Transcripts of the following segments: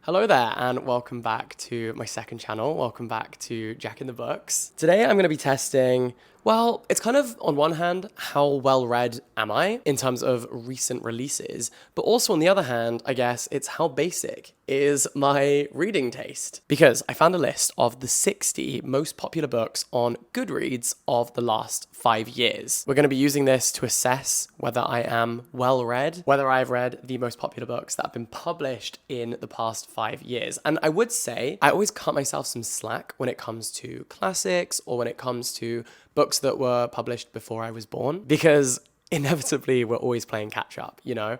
Hello there and welcome back to my second channel. Welcome back to Jack in the Books. Today I'm going to be testing, well, it's kind of on one hand, how well read am I in terms of recent releases, but also on the other hand, I guess it's how basic is my reading taste. Because I found a list of the 60 most popular books on Goodreads of the last 5 years. We're going to be using this to assess whether I am well read, whether I've read the most popular books that have been published in the past 5 years. And I would say I always cut myself some slack when it comes to classics or when it comes to books that were published before I was born, because inevitably we're always playing catch up, you know?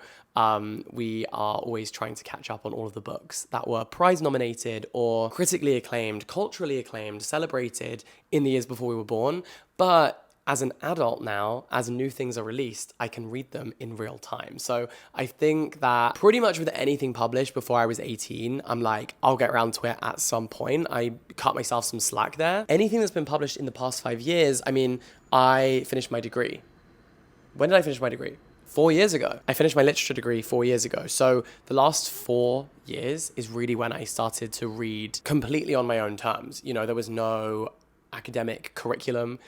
We are always trying to catch up on all of the books that were prize nominated or critically acclaimed, culturally acclaimed, celebrated in the years before we were born. But as an adult now, as new things are released, I can read them in real time. So I think that pretty much with anything published before I was 18, I'm like, I'll get around to it at some point. I cut myself some slack there. Anything that's been published in the past 5 years, I mean, I finished my degree. When did I finish my degree? 4 years ago. I finished my literature degree 4 years ago. So the last 4 years is really when I started to read completely on my own terms. You know, there was no academic curriculum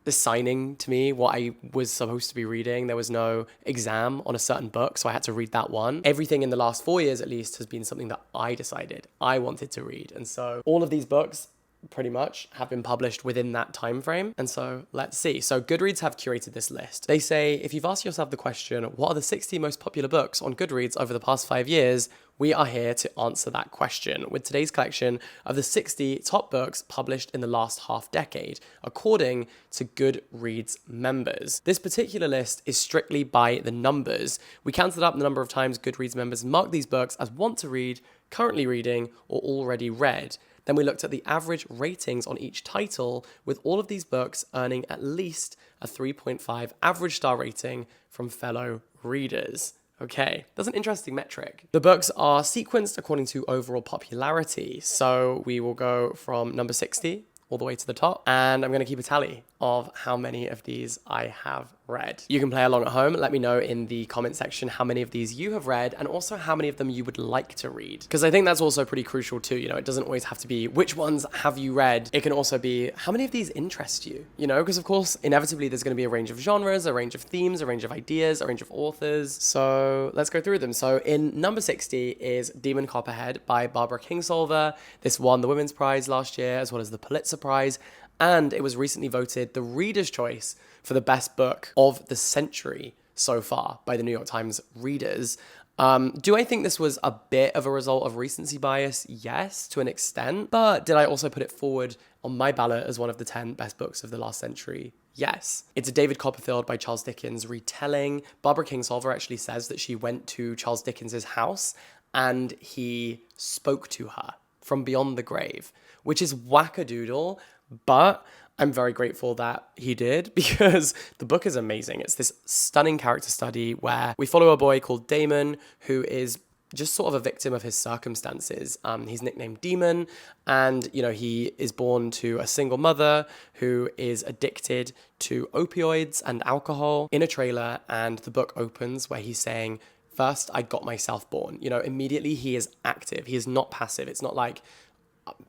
assigning to me what I was supposed to be reading. There was no exam on a certain book, so I had to read that one. Everything in the last 4 years, at least, has been something that I decided I wanted to read. And so all of these books pretty much have been published within that time frame. And so let's see. So Goodreads have curated this list. They say, if you've asked yourself the question, what are the 60 most popular books on Goodreads over the past 5 years? We are here to answer that question with today's collection of the 60 top books published in the last half decade, according to Goodreads members. This particular list is strictly by the numbers. We counted up the number of times Goodreads members marked these books as want to read, currently reading, or already read. Then we looked at the average ratings on each title, with all of these books earning at least a 3.5 average star rating from fellow readers. Okay, that's an interesting metric. The books are sequenced according to overall popularity. So we will go from number 60 all the way to the top, and I'm going to keep a tally of how many of these I have read. You can play along at home. Let me know in the comment section how many of these you have read and also how many of them you would like to read. Because I think that's also pretty crucial too. You know, it doesn't always have to be which ones have you read. It can also be how many of these interest you, you know, because of course, inevitably there's going to be a range of genres, a range of themes, a range of ideas, a range of authors. So let's go through them. So in number 60 is Demon Copperhead by Barbara Kingsolver. This won the Women's Prize last year, as well as the Pulitzer Prize. And it was recently voted the Reader's Choice for the best book of the century so far by the New York Times readers. Do I think this was a bit of a result of recency bias? Yes, to an extent. But did I also put it forward on my ballot as one of the 10 best books of the last century? Yes. It's a David Copperfield by Charles Dickens retelling. Barbara Kingsolver actually says that she went to Charles Dickens's house and he spoke to her from beyond the grave, which is wackadoodle. But I'm very grateful that he did, because the book is amazing. It's this stunning character study where we follow a boy called Damon, who is just sort of a victim of his circumstances. He's nicknamed Demon, and you know, he is born to a single mother who is addicted to opioids and alcohol in a trailer. And the book opens where he's saying, "First, I got myself born." You know, immediately he is active. He is not passive. It's not like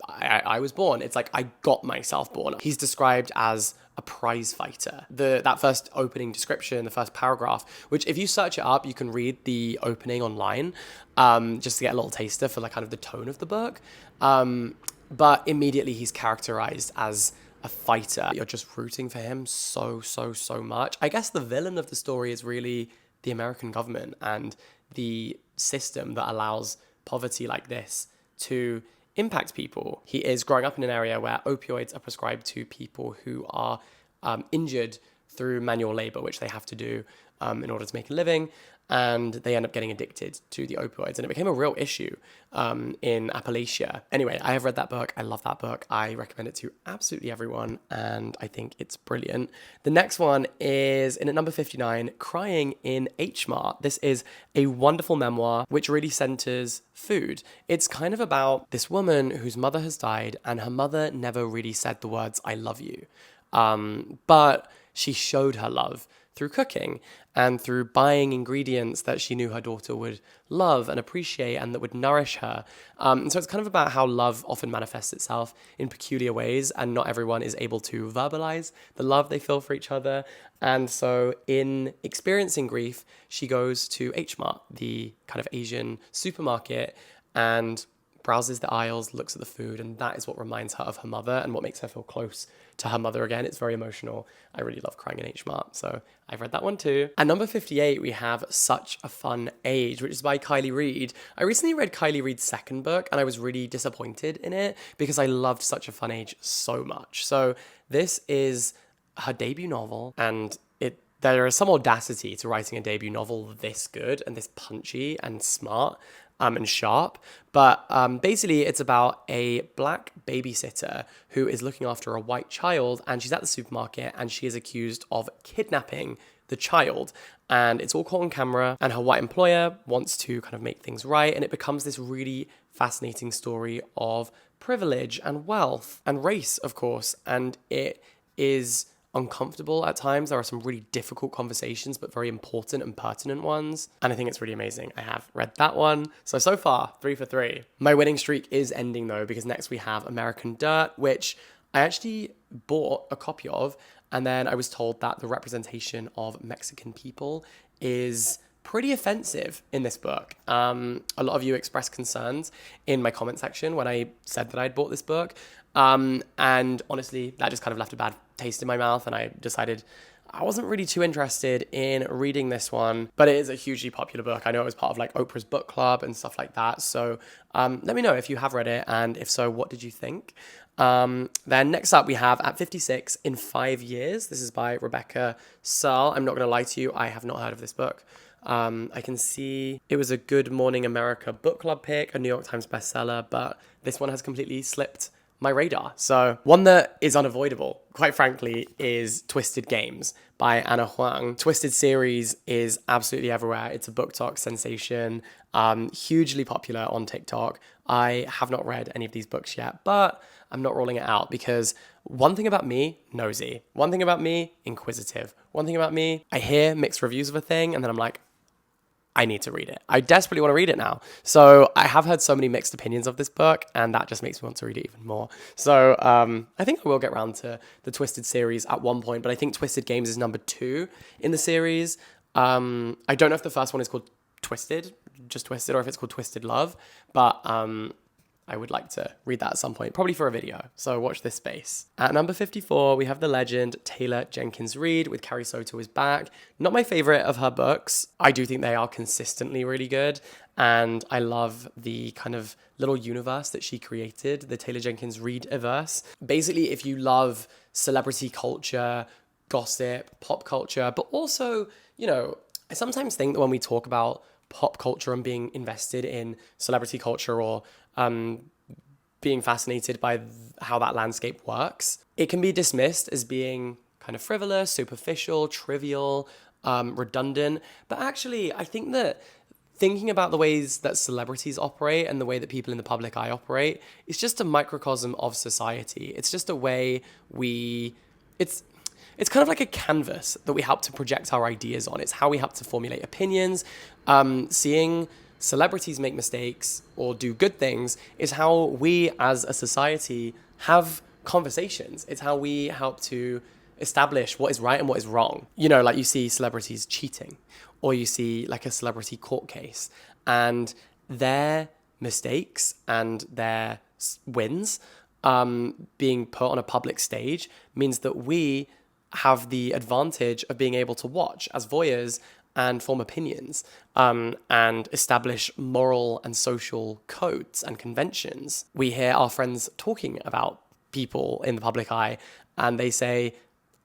I was born. It's like I got myself born. He's described as a prize fighter. That first opening description, the first paragraph, which if you search it up, you can read the opening online, just to get a little taster for like kind of the tone of the book. But immediately he's characterized as a fighter. You're just rooting for him so much. I guess the villain of the story is really the American government and the system that allows poverty like this to impact people. He is growing up in an area where opioids are prescribed to people who are injured through manual labor, which they have to do in order to make a living, and they end up getting addicted to the opioids. And it became a real issue in Appalachia. Anyway, I have read that book. I love that book. I recommend it to absolutely everyone, and I think it's brilliant. The next one is in at number 59, Crying in H Mart. This is a wonderful memoir which really centers food. It's kind of about this woman whose mother has died, and her mother never really said the words, "I love you." But she showed her love through cooking and through buying ingredients that she knew her daughter would love and appreciate and that would nourish her. And so it's kind of about how love often manifests itself in peculiar ways, and not everyone is able to verbalize the love they feel for each other. And so in experiencing grief, she goes to H Mart, the kind of Asian supermarket, and browses the aisles, looks at the food, and that is what reminds her of her mother and what makes her feel close to her mother again. It's very emotional. I really love crying in H Mart, so I've read that one too. At number 58, we have Such a Fun Age, which is by Kylie Reid. I recently read Kylie Reid's second book, and I was really disappointed in it because I loved Such a Fun Age so much. So this is her debut novel, and there is some audacity to writing a debut novel this good and this punchy and smart and sharp. But basically it's about a black babysitter who is looking after a white child, and she's at the supermarket and she is accused of kidnapping the child. And it's all caught on camera, and her white employer wants to kind of make things right. And it becomes this really fascinating story of privilege and wealth and race, of course. And it is uncomfortable at times. There are some really difficult conversations, but very important and pertinent ones. And I think it's really amazing. I have read that one. So far, 3 for 3. My winning streak is ending though, because next we have American Dirt, which I actually bought a copy of. And then I was told that the representation of Mexican people is pretty offensive in this book. A lot of you expressed concerns in my comment section when I said that I'd bought this book. And honestly, that just kind of left a bad taste in my mouth, and I decided I wasn't really too interested in reading this one, but it is a hugely popular book. I know it was part of like Oprah's book club and stuff like that. So let me know if you have read it, and if so, what did you think? Then next up we have at 56, In 5 Years. This is by Rebecca Searle. I'm not going to lie to you, I have not heard of this book. I can see it was a Good Morning America book club pick, a New York Times bestseller, but this one has completely slipped my radar. So one that is unavoidable, quite frankly, is Twisted Games by Anna Huang. Twisted series is absolutely everywhere. It's a BookTok sensation, hugely popular on TikTok. I have not read any of these books yet, but I'm not ruling it out, because one thing about me, nosy. One thing about me, inquisitive. One thing about me, I hear mixed reviews of a thing and then I'm like, I need to read it. I desperately want to read it now. So I have heard so many mixed opinions of this book, and that just makes me want to read it even more. So I think I will get around to the Twisted series at one point, but I think Twisted Games is number 2 in the series. I don't know if the first one is called Twisted, just Twisted, or if it's called Twisted Love, but I would like to read that at some point, probably for a video. So watch this space. At number 54, we have the legend Taylor Jenkins Reid with Carrie Soto is Back. Not my favorite of her books. I do think they are consistently really good. And I love the kind of little universe that she created, the Taylor Jenkins Reid-iverse. Basically, if you love celebrity culture, gossip, pop culture, but also, you know, I sometimes think that when we talk about pop culture and being invested in celebrity culture, or being fascinated by how that landscape works, it can be dismissed as being kind of frivolous, superficial, trivial, redundant. But actually, I think that thinking about the ways that celebrities operate and the way that people in the public eye operate is just a microcosm of society. It's just a way it's kind of like a canvas that we help to project our ideas on. It's how we help to formulate opinions. Seeing celebrities make mistakes or do good things is how we as a society have conversations. It's how we help to establish what is right and what is wrong. You know, like you see celebrities cheating, or you see like a celebrity court case, and their mistakes and their wins being put on a public stage means that we have the advantage of being able to watch as voyeurs and form opinions, and establish moral and social codes and conventions. We hear our friends talking about people in the public eye, and they say,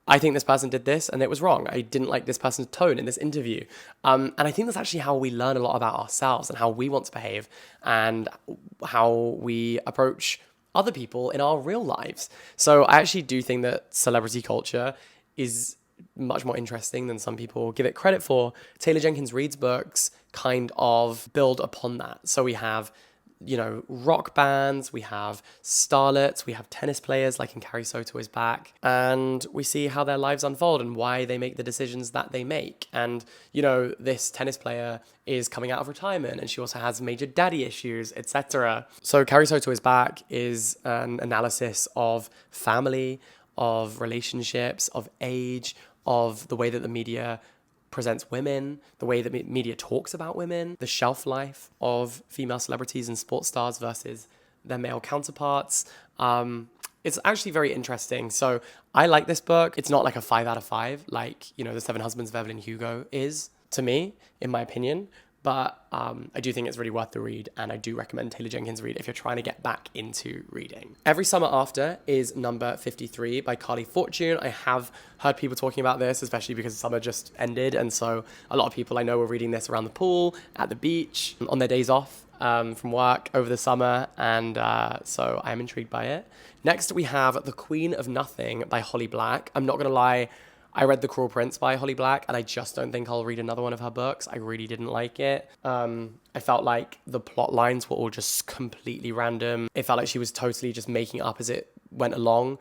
I think this person did this and it was wrong. I didn't like this person's tone in this interview. And I think that's actually how we learn a lot about ourselves and how we want to behave and how we approach other people in our real lives. So I actually do think that celebrity culture is much more interesting than some people give it credit for. Taylor Jenkins Reid's books kind of build upon that. So we have you know, rock bands, we have starlets, we have tennis players like in Carrie Soto Is Back, and we see how their lives unfold and why they make the decisions that they make. And, you know, this tennis player is coming out of retirement and she also has major daddy issues, etc. So Carrie Soto Is Back is an analysis of family, of relationships, of age, of the way that the media presents women, the way that media talks about women, the shelf life of female celebrities and sports stars versus their male counterparts. It's actually very interesting. So I like this book. It's not like a 5 out of 5, like, you know, The Seven Husbands of Evelyn Hugo is to me, in my opinion. But I do think it's really worth the read, and I do recommend Taylor Jenkins Reid if you're trying to get back into reading. Every Summer After is number 53 by Carly Fortune. I have heard people talking about this, especially because summer just ended, and so a lot of people I know were reading this around the pool, at the beach, on their days off from work over the summer, and so I am intrigued by it. Next, we have The Queen of Nothing by Holly Black. I'm not going to lie, I read The Cruel Prince by Holly Black, and I just don't think I'll read another one of her books. I really didn't like it. I felt like the plot lines were all just completely random. It felt like she was totally just making up as it went along,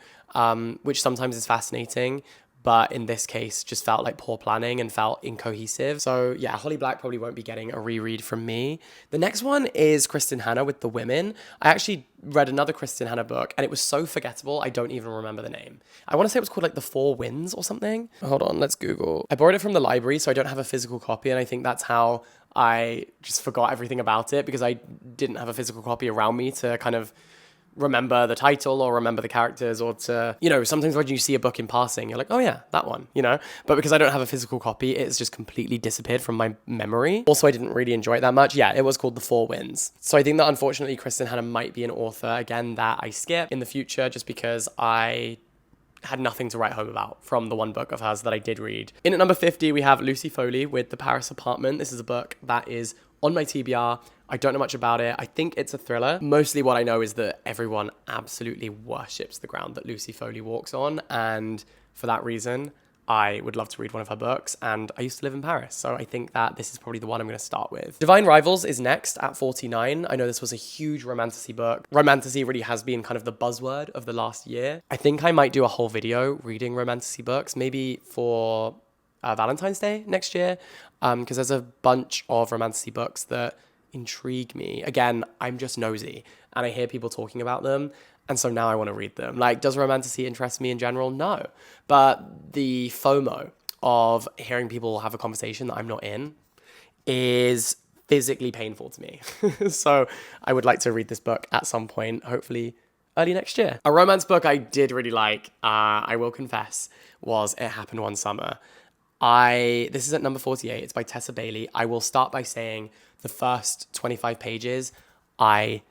which sometimes is fascinating, but in this case just felt like poor planning and felt incohesive. So yeah, Holly Black probably won't be getting a reread from me. The next one is Kristen Hanna with The Women. I actually read another Kristen Hanna book and it was so forgettable, I don't even remember the name. I want to say it was called like The Four Winds or something. Hold on, let's Google. I borrowed it from the library, so I don't have a physical copy, and I think that's how I just forgot everything about it, because I didn't have a physical copy around me to kind of remember the title or remember the characters, or to, you know, sometimes when you see a book in passing, you're like, oh yeah, that one, you know? But because I don't have a physical copy, it's just completely disappeared from my memory. Also, I didn't really enjoy it that much. Yeah, it was called The Four Winds. So I think that unfortunately Kristen Hanna might be an author, again, that I skip in the future just because I had nothing to write home about from the one book of hers that I did read. In at number 50, we have Lucy Foley with The Paris Apartment. This is a book that is on my TBR. I don't know much about it. I think it's a thriller. Mostly what I know is that everyone absolutely worships the ground that Lucy Foley walks on, and for that reason, I would love to read one of her books, and I used to live in Paris, so I think that this is probably the one I'm going to start with. Divine Rivals is next at 49. I know this was a huge romantasy book. Romantasy really has been kind of the buzzword of the last year. I think I might do a whole video reading romantasy books, maybe for Valentine's Day next year, because there's a bunch of romantasy books that intrigue me. Again, I'm just nosy and I hear people talking about them, and so now I want to read them. Like, does romantasy interest me in general? No. But the FOMO of hearing people have a conversation that I'm not in is physically painful to me. So I would like to read this book at some point, hopefully early next year. A romance book I did really like, I will confess, was It Happened One Summer. This is at number 48. It's by Tessa Bailey. I will start by saying the first 25 pages, I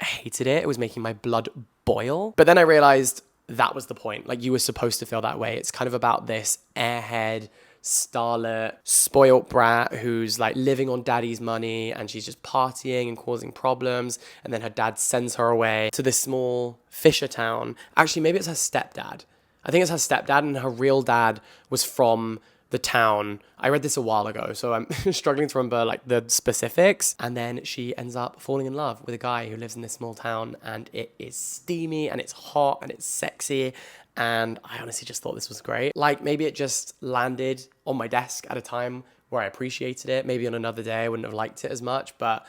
hated it. It was making my blood boil. But then I realized that was the point. Like, you were supposed to feel that way. It's kind of about this airhead, starlet, spoilt brat who's like living on daddy's money, and she's just partying and causing problems. And then her dad sends her away to this small fisher town. Actually, maybe it's her stepdad. I think it's her stepdad, and her real dad was from the town. I read this a while ago, so I'm struggling to remember like the specifics. And then she ends up falling in love with a guy who lives in this small town, and it is steamy and it's hot and it's sexy. And I honestly just thought this was great. Like, maybe it just landed on my desk at a time where I appreciated it. Maybe on another day I wouldn't have liked it as much, but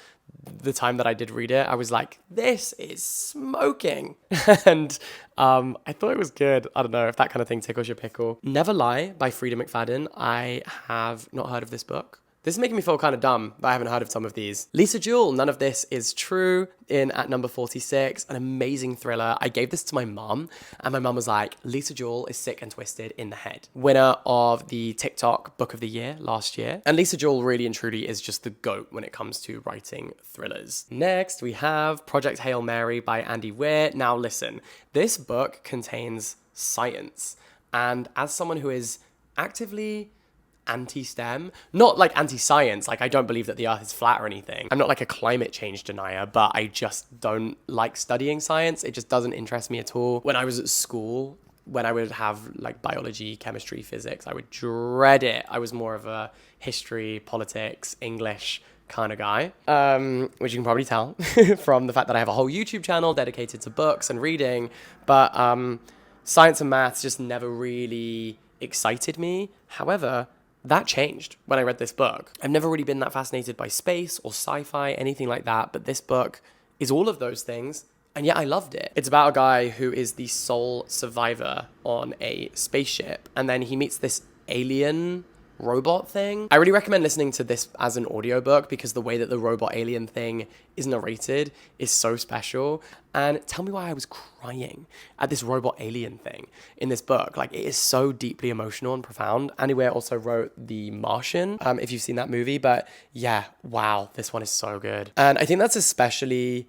the time that I did read it, I was like, this is smoking. And I thought it was good. I don't know if that kind of thing tickles your pickle. Never Lie by Frida McFadden. I have not heard of this book. This is making me feel kind of dumb, but I haven't heard of some of these. Lisa Jewell, None of This Is True, in at number 46. An amazing thriller. I gave this to my mum, and my mum was like, Lisa Jewell is sick and twisted in the head. Winner of the TikTok Book of the Year last year. And Lisa Jewell really and truly is just the GOAT when it comes to writing thrillers. Next, we have Project Hail Mary by Andy Weir. Now listen, this book contains science. And as someone who is actively anti-STEM, not like anti-science, like I don't believe that the earth is flat or anything. I'm not like a climate change denier, but I just don't like studying science. It just doesn't interest me at all. When I was at school, when I would have like biology, chemistry, physics, I would dread it. I was more of a history, politics, English kind of guy, which you can probably tell from the fact that I have a whole YouTube channel dedicated to books and reading. But science and maths just never really excited me. However, that changed when I read this book. I've never really been that fascinated by space or sci-fi, anything like that. But this book is all of those things. And yet I loved it. It's about a guy who is the sole survivor on a spaceship. And then he meets this alien robot thing. I really recommend listening to this as an audiobook because the way that the robot alien thing is narrated is so special. And tell me why I was crying at this robot alien thing in this book. Like, it is so deeply emotional and profound. Andy Weir also wrote The Martian, if you've seen that movie. But yeah, wow, this one is so good. And I think that's especially,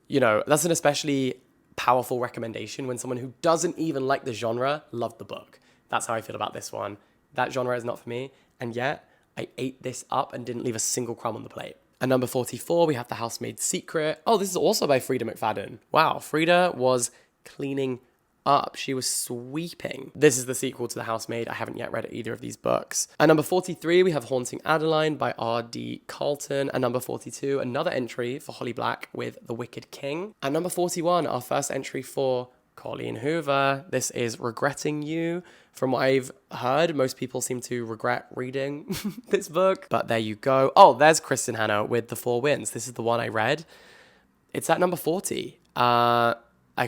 that's an especially powerful recommendation when someone who doesn't even like the genre loved the book. That's how I feel about this one. That genre is not for me, and yet I ate this up and didn't leave a single crumb on the plate. At number 44, we have The Housemaid's Secret. Oh, this is also by Frida McFadden. Wow, Frida was cleaning up. She was sweeping. This is the sequel to The Housemaid. I haven't yet read either of these books. At number 43, we have Haunting Adeline by R.D. Carlton. At number 42, another entry for Holly Black with The Wicked King. At number 41, our first entry for Colleen Hoover. This is Regretting You. From what I've heard, most people seem to regret reading this book, but there you go. Oh, there's Kristen Hanna with The Four Winds. This is the one I read. It's at number 40. I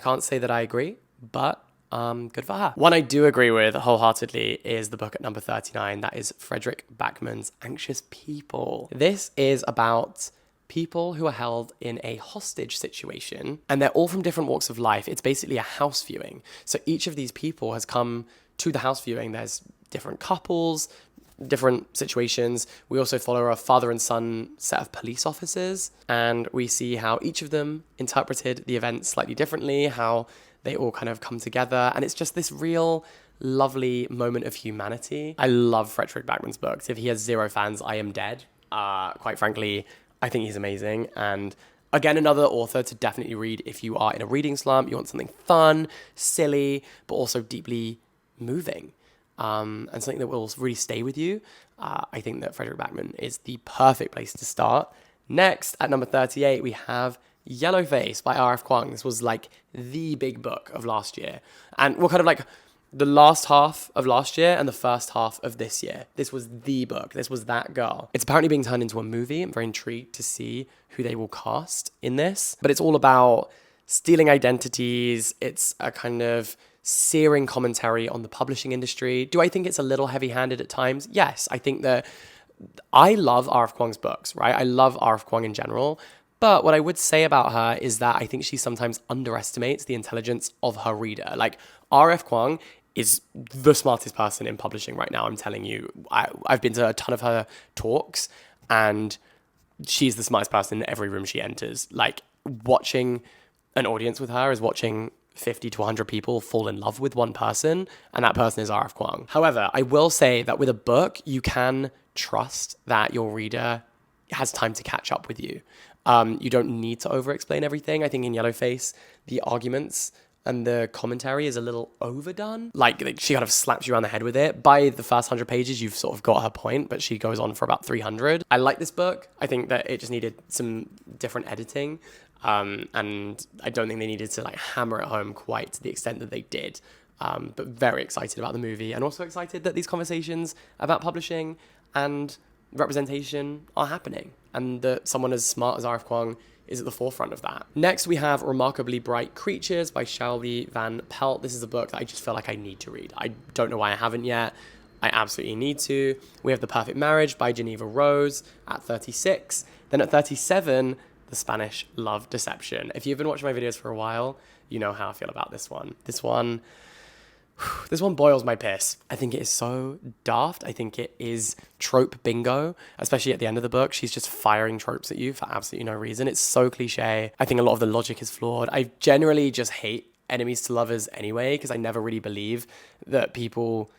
can't say that I agree, but good for her. One I do agree with wholeheartedly is the book at number 39. That is Frederick Backman's Anxious People. This is about people who are held in a hostage situation, and they're all from different walks of life. It's basically a house viewing. So each of these people has come to the house viewing. There's different couples, different situations. We also follow a father and son set of police officers, and we see how each of them interpreted the events slightly differently, how they all kind of come together. And it's just this real lovely moment of humanity. I love Frederick Backman's books. If he has 0 fans, I am dead. Quite frankly, I think he's amazing. And again, another author to definitely read if you are in a reading slump, you want something fun, silly, but also deeply moving, and something that will really stay with you. I think that Frederick Backman is the perfect place to start. Next, at number 38, we have Yellowface by R.F. Kuang. This was like the big book of last year. And we're kind of like the last half of last year and the first half of this year. This was the book. This was that girl. It's apparently being turned into a movie. I'm very intrigued to see who they will cast in this. But it's all about stealing identities. It's a kind of searing commentary on the publishing industry. Do I think it's a little heavy-handed at times? Yes. I think that I love R.F. Kuang's books, right? I love R.F. Kuang in general. But what I would say about her is that I think she sometimes underestimates the intelligence of her reader. Like, R.F. Kuang is the smartest person in publishing right now, I'm telling you. I've been to a ton of her talks, and she's the smartest person in every room she enters. Like, watching an audience with her is watching 50 to 100 people fall in love with one person, and that person is R.F. Kuang. However, I will say that with a book, you can trust that your reader has time to catch up with you. You don't need to over-explain everything. I think in Yellowface, the arguments and the commentary is a little overdone. Like she kind of slaps you around the head with it. By the first 100 pages, you've sort of got her point, but she goes on for about 300. I like this book. I think that it just needed some different editing. And I don't think they needed to like hammer it home quite to the extent that they did. But very excited about the movie, and also excited that these conversations about publishing and representation are happening, and that someone as smart as R.F. Kuang is at the forefront of that. Next, we have Remarkably Bright Creatures by Shelby Van Pelt. This is a book that I just feel like I need to read. I don't know why I haven't yet. I absolutely need to. We have The Perfect Marriage by Geneva Rose at 36. Then at 37, The Spanish Love Deception. If you've been watching my videos for a while, you know how I feel about this one. This one boils my piss. I think it is so daft. I think it is trope bingo, especially at the end of the book. She's just firing tropes at you for absolutely no reason. It's so cliche. I think a lot of the logic is flawed. I generally just hate enemies to lovers anyway, because I never really believe that people...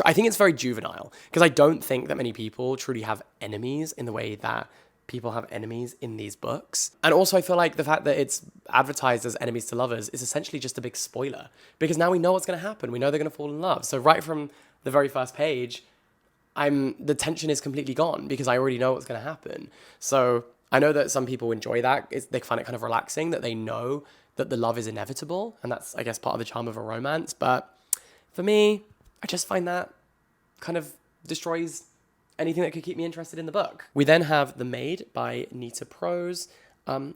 I think it's very juvenile, because I don't think that many people truly have enemies in the way that people have enemies in these books. And also I feel like the fact that it's advertised as enemies to lovers is essentially just a big spoiler, because now we know what's going to happen. We know they're going to fall in love. So right from the very first page, the tension is completely gone because I already know what's going to happen. So I know that some people enjoy that. They find it kind of relaxing that they know that the love is inevitable. And that's, I guess, part of the charm of a romance. But for me, I just find that kind of destroys anything that could keep me interested in the book. We then have The Maid by Nita Prose.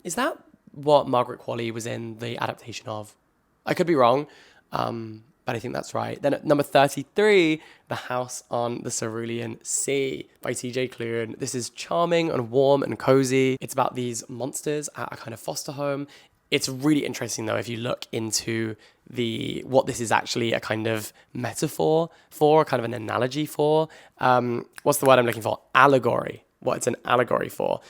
Is that what Margaret Qualley was in the adaptation of? I could be wrong, but I think that's right. Then at number 33, The House on the Cerulean Sea by TJ Klune. This is charming and warm and cozy. It's about these monsters at a kind of foster home. It's really interesting, though, if you look into what this is actually a kind of metaphor for, kind of an analogy for. What's the word I'm looking for? Allegory. What it's an allegory for.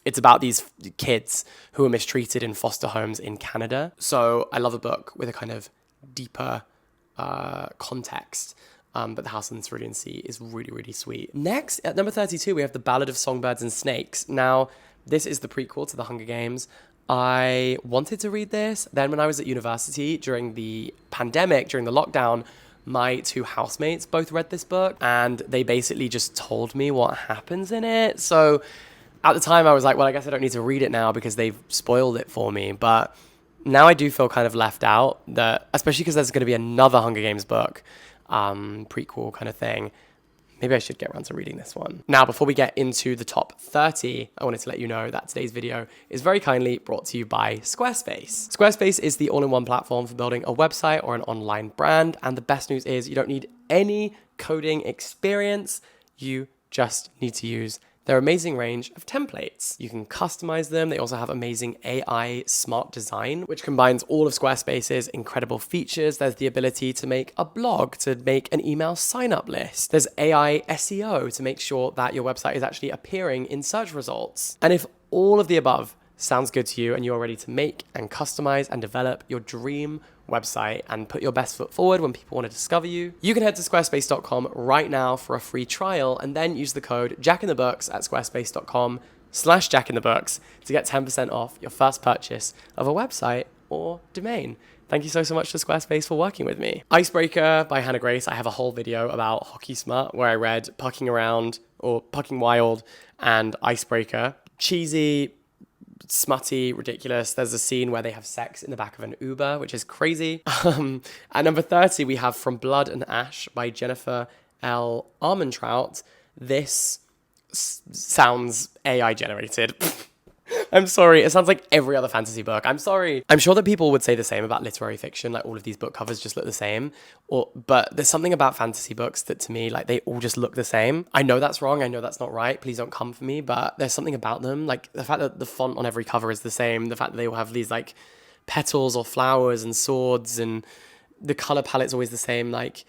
It's about these kids who are mistreated in foster homes in Canada. So I love a book with a kind of deeper context. But The House on the Cerulean Sea is really, really sweet. Next, at number 32, we have The Ballad of Songbirds and Snakes. Now, this is the prequel to The Hunger Games. I wanted to read this. Then when I was at university during the pandemic, during the lockdown, my two housemates both read this book and they basically just told me what happens in it. So at the time I was like, well, I guess I don't need to read it now because they've spoiled it for me. But now I do feel kind of left out, especially because there's going to be another Hunger Games book, prequel kind of thing. Maybe I should get around to reading this one. Now, before we get into the top 30, I wanted to let you know that today's video is very kindly brought to you by Squarespace. Squarespace is the all-in-one platform for building a website or an online brand. And the best news is you don't need any coding experience. You just need to use their amazing range of templates. You can customize them. They also have amazing AI smart design, which combines all of Squarespace's incredible features. There's the ability to make a blog, to make an email sign-up list. There's AI SEO to make sure that your website is actually appearing in search results. And if all of the above sounds good to you and you're ready to make and customize and develop your dream website and put your best foot forward when people want to discover you, you can head to squarespace.com right now for a free trial and then use the code JackInTheBooks at squarespace.com/JackInTheBooks to get 10% off your first purchase of a website or domain. Thank you so much to Squarespace for working with me. Icebreaker by Hannah Grace. I have a whole video about Hockey Smart where I read Pucking Around or Pucking Wild and Icebreaker. Cheesy, smutty, ridiculous. There's a scene where they have sex in the back of an Uber, which is crazy. At number 30, we have From Blood and Ash by Jennifer L. Armentrout. This sounds AI generated. I'm sorry. It sounds like every other fantasy book. I'm sorry. I'm sure that people would say the same about literary fiction. Like all of these book covers just look the same. But there's something about fantasy books that to me, like they all just look the same. I know that's wrong. I know that's not right. Please don't come for me. But there's something about them. Like the fact that the font on every cover is the same. The fact that they all have these like petals or flowers and swords and the color palette's always the same. Like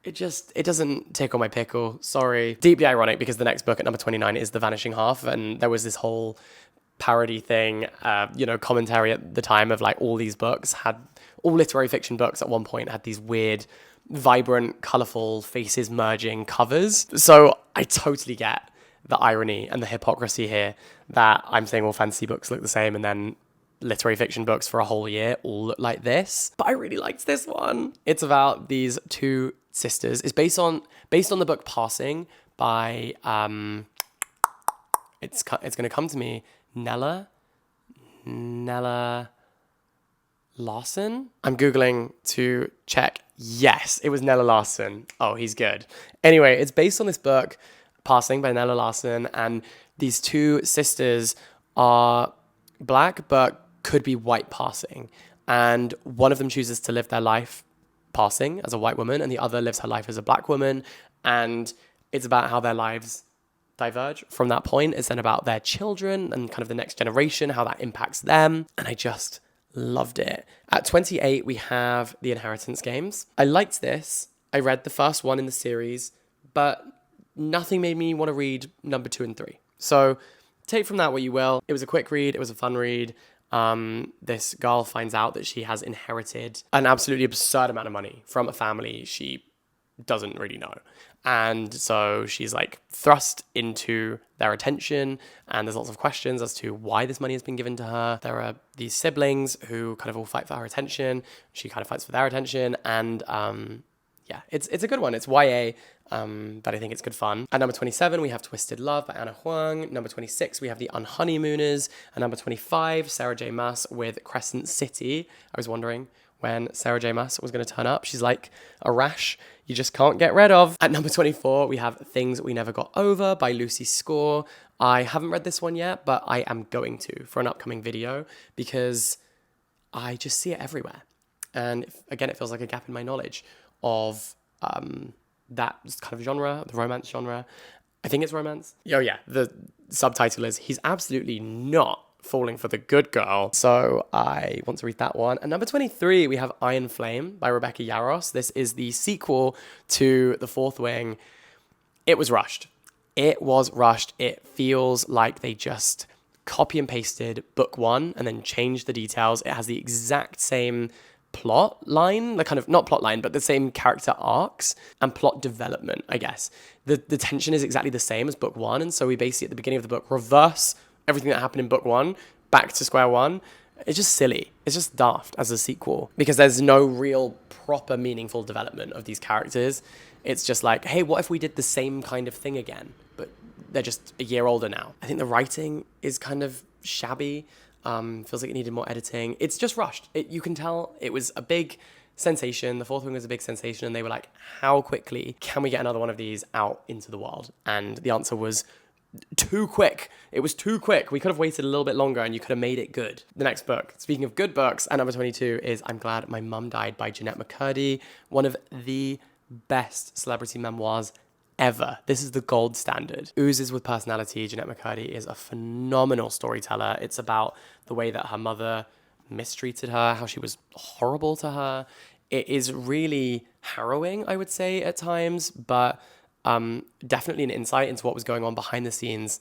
it doesn't tickle my pickle. Sorry. Deeply ironic because the next book at number 29 is The Vanishing Half. And there was this whole parody thing, commentary at the time of like all literary fiction books at one point had these weird, vibrant, colorful faces merging covers. So I totally get the irony and the hypocrisy here that I'm saying all fantasy books look the same and then literary fiction books for a whole year all look like this. But I really liked this one. It's about these two sisters. It's based on the book Passing by it's going to come to me, Nella Larson? I'm Googling to check. Yes, it was Nella Larson. Oh, he's good. Anyway, it's based on this book, Passing by Nella Larson, and these two sisters are black but could be white passing. And one of them chooses to live their life passing as a white woman, and the other lives her life as a black woman. And it's about how their lives diverge from that point. It's then about their children and kind of the next generation, how that impacts them. And I just loved it. At 28, we have The Inheritance Games. I liked this. I read the first one in the series, but nothing made me want to read number 2 and 3. So take from that what you will. It was a quick read. It was a fun read. This girl finds out that she has inherited an absolutely absurd amount of money from a family she doesn't really know. And so she's like thrust into their attention, and there's lots of questions as to why this money has been given to her. There are these siblings who kind of all fight for her attention. She kind of fights for their attention. And yeah, it's a good one. It's YA, but I think it's good fun. At number 27, we have Twisted Love by Anna Huang. Number 26, we have The Unhoneymooners. At number 25, Sarah J. Maas with Crescent City. I was wondering when Sarah J. Maas was going to turn up. She's like a rash you just can't get rid of. At number 24, we have Things We Never Got Over by Lucy Score. I haven't read this one yet, but I am going to for an upcoming video because I just see it everywhere. And again, it feels like a gap in my knowledge of that kind of genre, the romance genre. I think it's romance. Oh yeah, the subtitle is He's Absolutely Not Falling for the Good Girl. So I want to read that one. And number 23, we have Iron Flame by Rebecca Yarros. This is the sequel to The Fourth Wing. It was rushed. It was rushed. It feels like they just copy and pasted book one and then changed the details. It has the exact same plot line, the kind of, not plot line, but the same character arcs and plot development, I guess. The tension is exactly the same as book one. And so we basically, at the beginning of the book, reverse everything that happened in book one back to square one. It's just silly. It's just daft as a sequel because there's no real proper meaningful development of these characters. It's just like, hey, what if we did the same kind of thing again, but they're just a year older now? I think the writing is kind of shabby. Feels like it needed more editing. It's just rushed. You can tell it was a big sensation. The Fourth Wing was a big sensation, and they were like, how quickly can we get another one of these out into the world? And the answer was too quick. It was too quick. We could have waited a little bit longer and you could have made it good. The next book, speaking of good books, at number 22 is I'm Glad My Mum Died by Jeanette McCurdy, one of the best celebrity memoirs ever. This is the gold standard. Oozes with personality. Jeanette McCurdy is a phenomenal storyteller. It's about the way that her mother mistreated her, how she was horrible to her. It is really harrowing, I would say, at times, but definitely an insight into what was going on behind the scenes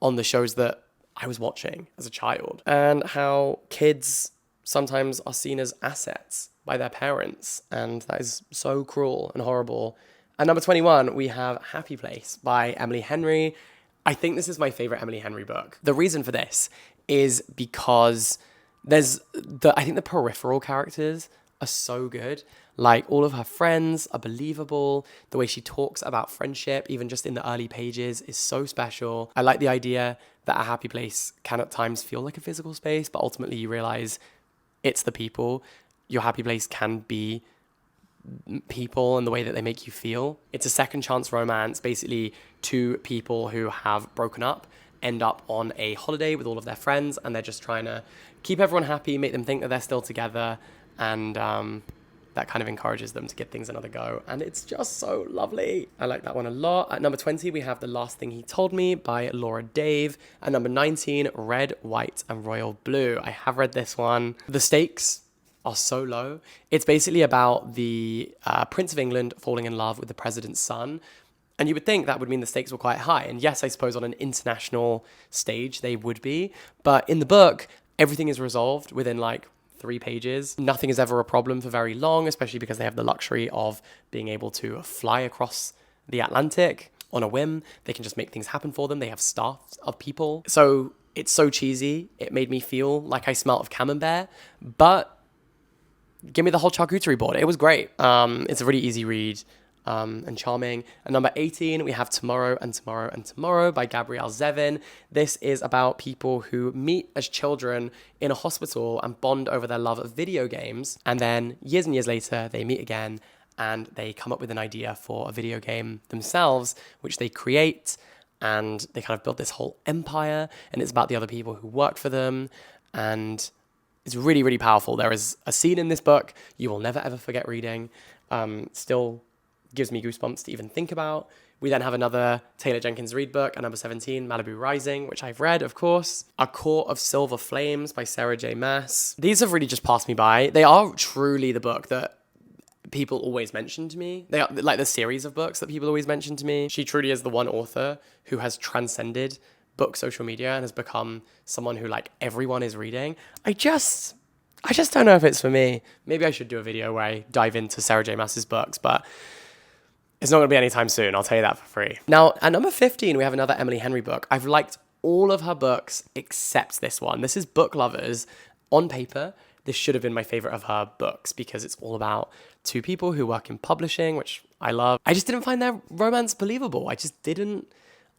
on the shows that I was watching as a child, and how kids sometimes are seen as assets by their parents, and that is so cruel and horrible. At number 21, we have Happy Place by Emily Henry. I think this is my favorite Emily Henry book. The reason for this is because I think the peripheral characters are so good. Like, all of her friends are believable. The way she talks about friendship, even just in the early pages, is so special. I like the idea that a happy place can at times feel like a physical space, but ultimately you realize it's the people. Your happy place can be people and the way that they make you feel. It's a second chance romance. Basically, two people who have broken up end up on a holiday with all of their friends, and they're just trying to keep everyone happy, make them think that they're still together, and that kind of encourages them to give things another go. And it's just so lovely. I like that one a lot. At number 20, we have The Last Thing He Told Me by Laura Dave. At number 19, Red, White, and Royal Blue. I have read this one. The stakes are so low. It's basically about the Prince of England falling in love with the president's son. And you would think that would mean the stakes were quite high. And yes, I suppose on an international stage they would be. But in the book, everything is resolved within like 3 pages. Nothing is ever a problem for very long, especially because they have the luxury of being able to fly across the Atlantic on a whim. They can just make things happen for them. They have staff of people. So it's so cheesy. It made me feel like I smelt of camembert, but give me the whole charcuterie board. It was great. It's a really easy read. And charming. At number 18, we have Tomorrow and Tomorrow and Tomorrow by Gabrielle Zevin. This is about people who meet as children in a hospital and bond over their love of video games. And then years and years later, they meet again and they come up with an idea for a video game themselves, which they create. And they kind of build this whole empire. And it's about the other people who work for them. And it's really, really powerful. There is a scene in this book you will never, ever forget reading. Still gives me goosebumps to even think about. We then have another Taylor Jenkins Reid book at number 17, Malibu Rising, which I've read, of course. A Court of Silver Flames by Sarah J. Maas. These have really just passed me by. They are truly the book that people always mention to me. They are like the series of books that people always mention to me. She truly is the one author who has transcended book social media and has become someone who like everyone is reading. I just don't know if it's for me. Maybe I should do a video where I dive into Sarah J. Maas's books, but it's not going to be anytime soon. I'll tell you that for free. Now, at number 15, we have another Emily Henry book. I've liked all of her books except this one. This is Book Lovers. On paper, this should have been my favorite of her books because it's all about two people who work in publishing, which I love. I just didn't find their romance believable.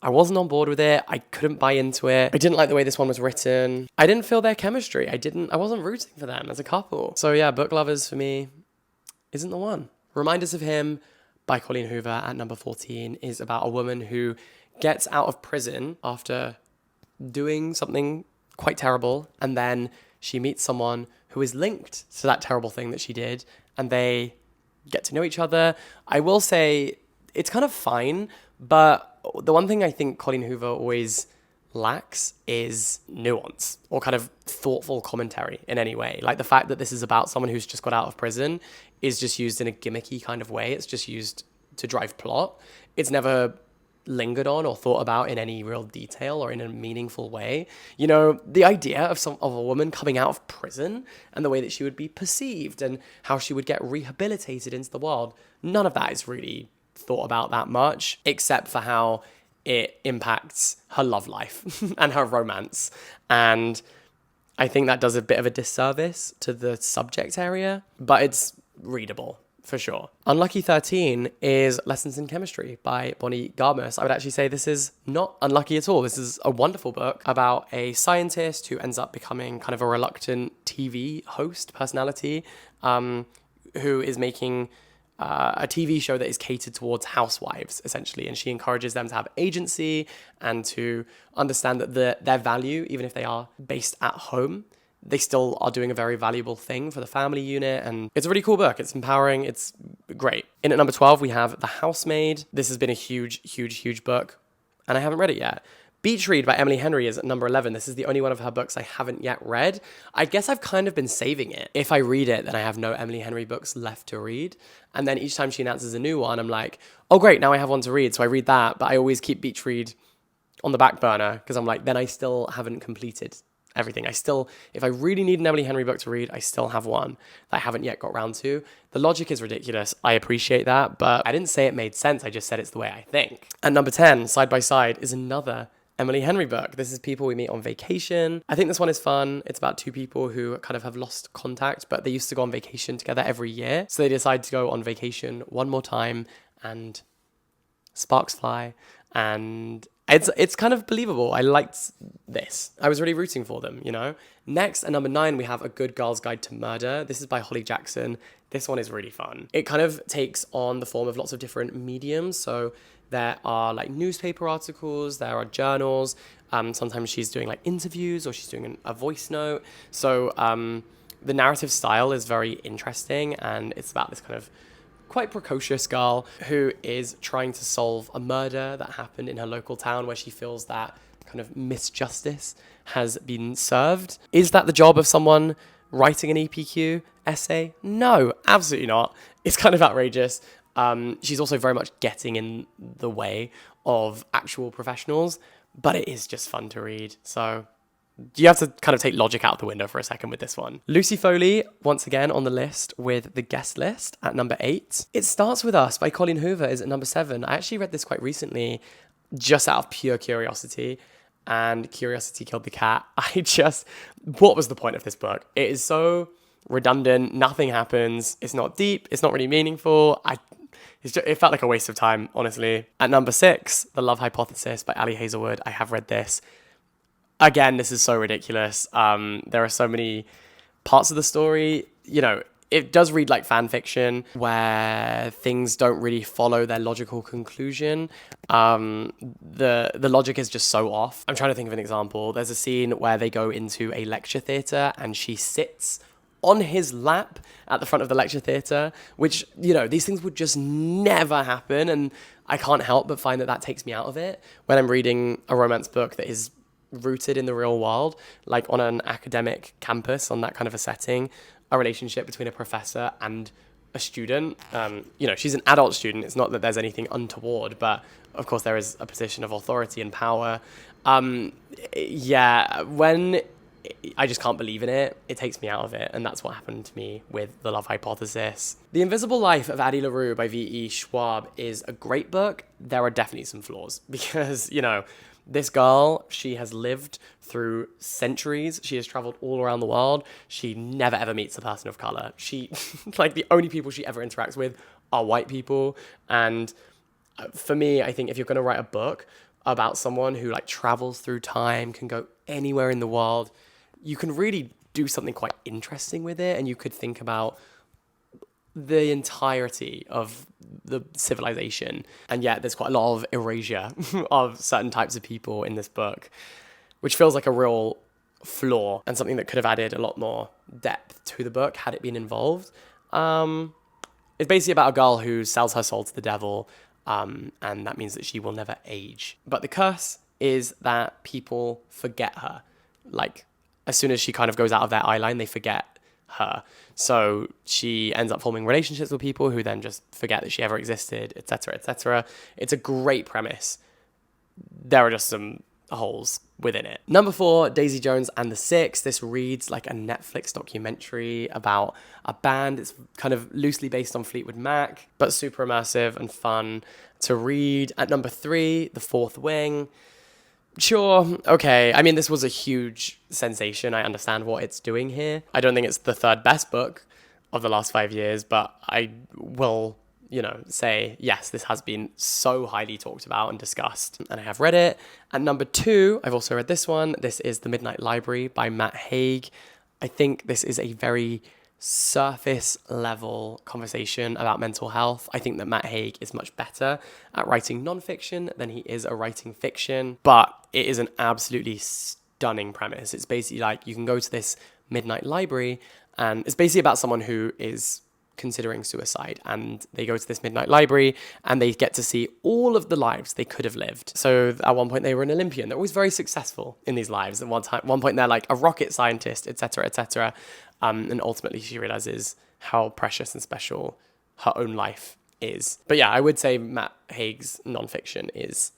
I wasn't on board with it. I couldn't buy into it. I didn't like the way this one was written. I didn't feel their chemistry. I wasn't rooting for them as a couple. So yeah, Book Lovers for me isn't the one. Reminders of Him by Colleen Hoover at number 14 is about a woman who gets out of prison after doing something quite terrible, and then she meets someone who is linked to that terrible thing that she did, and they get to know each other. I will say it's kind of fine, but the one thing I think Colleen Hoover always lacks is nuance or kind of thoughtful commentary in any way. Like the fact that this is about someone who's just got out of prison is just used in a gimmicky kind of way. It's just used to drive plot. It's never lingered on or thought about in any real detail or in a meaningful way. You know, the idea of a woman coming out of prison and the way that she would be perceived and how she would get rehabilitated into the world, none of that is really thought about that much, except for how it impacts her love life and her romance. And I think that does a bit of a disservice to the subject area, but it's readable for sure. Unlucky 13 is Lessons in Chemistry by Bonnie Garmus. I would actually say this is not unlucky at all. This is a wonderful book about a scientist who ends up becoming kind of a reluctant TV host personality, who is making a TV show that is catered towards housewives, essentially. And she encourages them to have agency and to understand that their value, even if they are based at home, they still are doing a very valuable thing for the family unit. And it's a really cool book. It's empowering. It's great. In at number 12, we have The Housemaid. This has been a huge book, and I haven't read it yet. Beach Read by Emily Henry is at number 11. This is the only one of her books I haven't yet read. I guess I've kind of been saving it. If I read it, then I have no Emily Henry books left to read. And then each time she announces a new one, I'm like, oh great, now I have one to read. So I read that, but I always keep Beach Read on the back burner because I'm like, then I still haven't completed everything. If I really need an Emily Henry book to read, I still have one that I haven't yet got round to. The logic is ridiculous. I appreciate that, but I didn't say it made sense. I just said it's the way I think. At number 10, Side by Side, is another Emily Henry book. This is People We Meet on Vacation. I think this one is fun. It's about two people who kind of have lost contact, but they used to go on vacation together every year. So they decide to go on vacation one more time and sparks fly. And it's kind of believable. I liked this. I was really rooting for them, you know? Next, at number 9, we have A Good Girl's Guide to Murder. This is by Holly Jackson. This one is really fun. It kind of takes on the form of lots of different mediums. So there are like newspaper articles, there are journals. Sometimes she's doing like interviews or she's doing a voice note. So the narrative style is very interesting, and it's about this kind of quite precocious girl who is trying to solve a murder that happened in her local town where she feels that kind of misjustice has been served. Is that the job of someone writing an EPQ essay? No, absolutely not. It's kind of outrageous. She's also very much getting in the way of actual professionals, but it is just fun to read. So you have to kind of take logic out the window for a second with this one. Lucy Foley, once again on the list with The Guest List at number 8. It Starts With Us by Colleen Hoover is at number 7. I actually read this quite recently, just out of pure curiosity, and curiosity killed the cat. What was the point of this book? It is so redundant. Nothing happens. It's not deep. It's not really meaningful. It felt like a waste of time, honestly. At number 6, The Love Hypothesis by Ali Hazelwood. I have read this. Again, this is so ridiculous. There are so many parts of the story, you know, it does read like fan fiction where things don't really follow their logical conclusion. The logic is just so off. I'm trying to think of an example. There's a scene where they go into a lecture theatre and she sits on his lap at the front of the lecture theatre, which, you know, these things would just never happen. And I can't help but find that takes me out of it when I'm reading a romance book that is rooted in the real world, like on an academic campus, on that kind of a setting, a relationship between a professor and a student. You know, she's an adult student. It's not that there's anything untoward, but of course there is a position of authority and power. Yeah, when I just can't believe in it, it takes me out of it. And that's what happened to me with The Love Hypothesis. The Invisible Life of Addie LaRue by V.E. Schwab is a great book. There are definitely some flaws because, you know, This girl, she has lived through centuries. She has traveled all around the world. She never ever meets a person of color. She, like, the only people she ever interacts with are white people. And for me, I think if you're going to write a book about someone who like travels through time, can go anywhere in the world, you can really do something quite interesting with it. And you could think about the entirety of the civilization. And yet there's quite a lot of erasure of certain types of people in this book, which feels like a real flaw and something that could have added a lot more depth to the book had it been involved. It's basically about a girl who sells her soul to the devil, and that means that she will never age. But the curse is that people forget her. Like, as soon as she kind of goes out of their eye line, they forget her. So she ends up forming relationships with people who then just forget that she ever existed, etc., etc. It's a great premise. There are just some holes within it. Number 4, Daisy Jones and the Six. This reads like a Netflix documentary about a band. It's kind of loosely based on Fleetwood Mac, but super immersive and fun to read. At number 3, The Fourth Wing. Sure, okay. I mean, this was a huge sensation. I understand what it's doing here. I don't think it's the 3rd best book of the last 5 years, but I will, say, yes, this has been so highly talked about and discussed, and I have read it. At number 2, I've also read this one. This is The Midnight Library by Matt Haig. I think this is a very surface level conversation about mental health. I think that Matt Haig is much better at writing nonfiction than he is at writing fiction, but it is an absolutely stunning premise. It's basically like you can go to this midnight library and it's basically about someone who is considering suicide, and they go to this midnight library and they get to see all of the lives they could have lived. So at one point they were an Olympian. They're always very successful in these lives. At one point they're like a rocket scientist, etc., etc. And ultimately she realizes how precious and special her own life is. But yeah, I would say Matt Haig's nonfiction is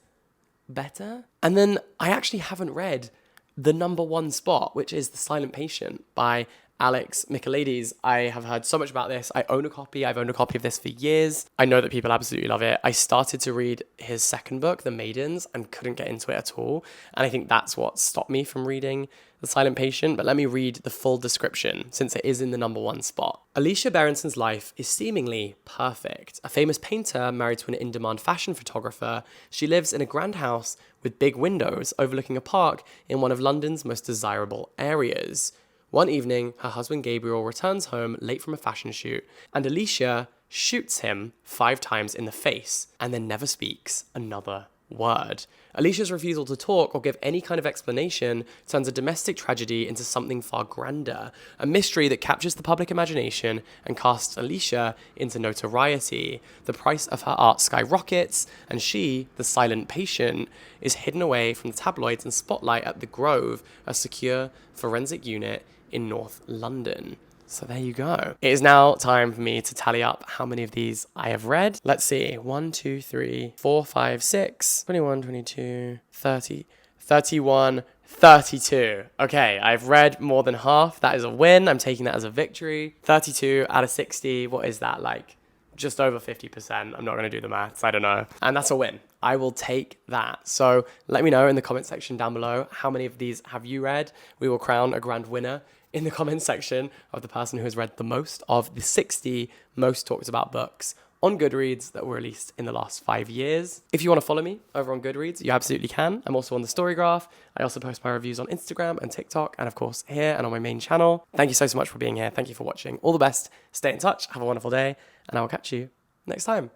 better. And then I actually haven't read the number 1 spot, which is The Silent Patient by Alex Michaelides. I have heard so much about this. I own a copy. I've owned a copy of this for years. I know that people absolutely love it. I started to read his second book, The Maidens, and couldn't get into it at all. And I think that's what stopped me from reading The Silent Patient. But let me read the full description, since it is in the number 1 spot. Alicia Berenson's life is seemingly perfect. A famous painter married to an in-demand fashion photographer, she lives in a grand house with big windows overlooking a park in one of London's most desirable areas. One evening, her husband Gabriel returns home late from a fashion shoot, and Alicia shoots him 5 times in the face and then never speaks another word. Alicia's refusal to talk or give any kind of explanation turns a domestic tragedy into something far grander, a mystery that captures the public imagination and casts Alicia into notoriety. The price of her art skyrockets, and she, the silent patient, is hidden away from the tabloids and spotlight at the Grove, a secure forensic unit in North London. So there you go. It is now time for me to tally up how many of these I have read. Let's see. 1, 2, 3, 4, 5, 6, 21, 22, 30, 31, 32. Okay, I've read more than half. That is a win. I'm taking that as a victory. 32 out of 60. What is that, like? Just over 50%. I'm not going to do the maths. I don't know. And that's a win. I will take that. So let me know in the comment section down below how many of these have you read. We will crown a grand winner in the comment section of the person who has read the most of the 60 most talked about books on Goodreads that were released in the last 5 years. If you want to follow me over on Goodreads, you absolutely can. I'm also on the Story Graph. I also post my reviews on Instagram and TikTok, and of course here and on my main channel. Thank you so much for being here. Thank you for watching. All the best. Stay in touch. Have a wonderful day, and I will catch you next time.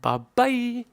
Bye-bye.